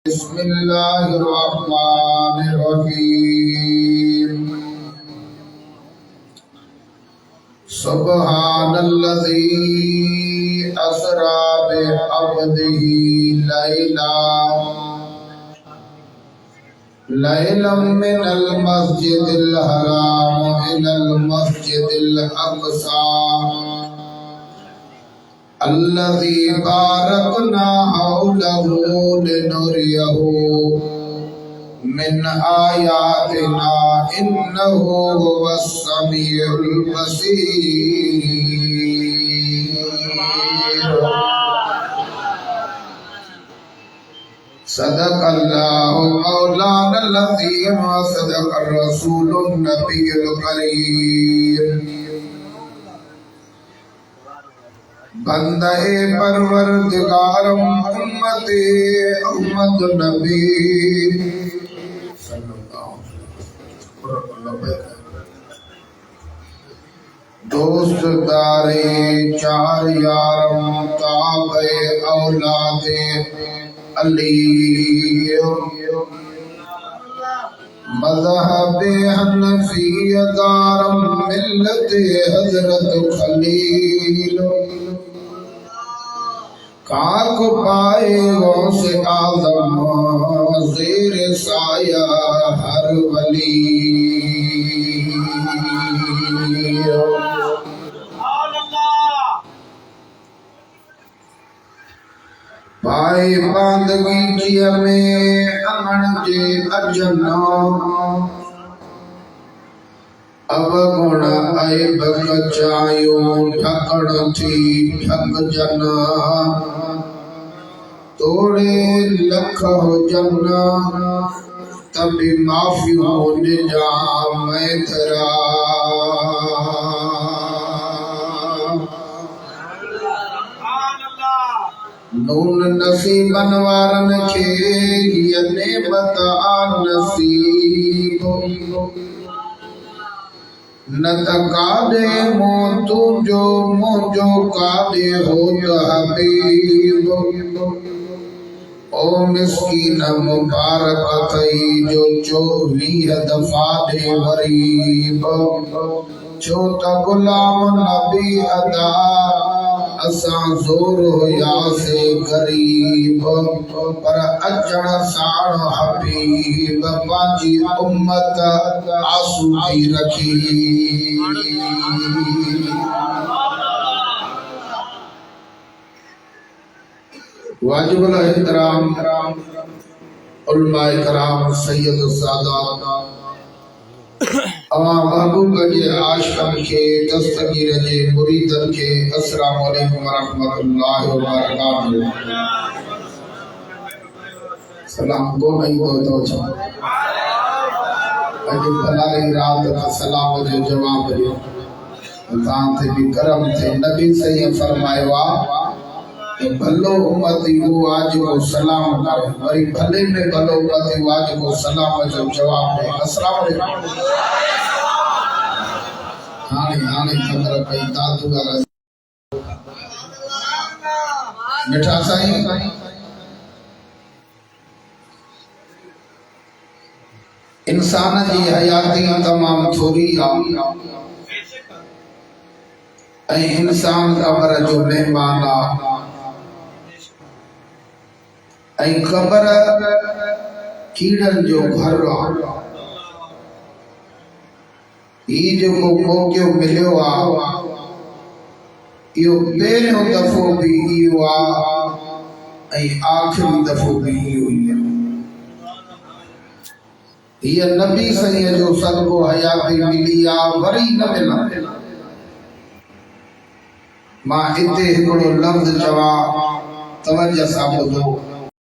बिस्मिल्लाहिर्रहमानिर्रहीम। सुब्हानल्लज़ी अस्रा बिअब्दिही लैलन मिनल मस्जिदिल हराम इलल मस्जिदिल अक़सा अल्लज़ी बारकना हौलहु लिनुरियहु मिन आयातिना इन्नहु हुवस समीउल बसीर। सदक़ल्लाहु मौलानल अज़ीम व सदक़र रसूलुन नबियुल करीम। बंदे परवरदिगारम उम्मते अहमद नबी दोस्त दारे चार यारम ताबे औलादे अली मज़हबे हनफिय्या दारम मिल्लते हज़रत खलील काक पाए गौसे आज़म ज़ेर साया हर वली। पाए बांदगी जिय में अमन जे अजना अब गुण ऐब कचायो ढकण थी ढक जना तोड़े लख हो जना तभी माफी हो जा मैं धरा। नून नसीबन वारन खे ये नेमत आ नसीब न त कादे मोतू जो मोजो कादे हो हबीब। ओ मिस्कीन मुबारक थई जो 24 दफा दे गरीब छो त गुलाम नबी अदा असा जोर होया से गरीब पर अचण साण हबीब पांजी उम्मत आसू की रखी। वाजिबुल एहतराम उलमाए कराम सैयद सादात अवा महबूब जे आशिक़न के दस्तगीर जे मुरीदन के अस्सलामु अलैकुम व रहमतुल्लाहि व बरकातहू। सलाम दो नहीं दो छो अज भलाई रात का सलाम जो जवाब दियो तां थे भी करम थे। नबी सही फरमाया भलो उम्मती वो आज को सलाम करे वरी भले में भलो उम्मती वो आज को सलाम जो जवाब दे। अस्सलाम वालेकुम। हाने खबर पई दादू वाला मिठा साईं इंसान जी हयाती तमाम थोड़ी आ इंसान कबर जो मेहमान आ खबर कीड़न जो घर आ। ये जो मौक़ो मिलियो आ यो पहिरियों दफ़ो भी इहो आ आखिरी दफ़ो भी इहो ई आ। ये नबी सही जो सदको हयाती मिली आ वरी न मिला। मां इते हिकिड़ो लफ़्ज़ चवा तवज्जो सां ॿुधो।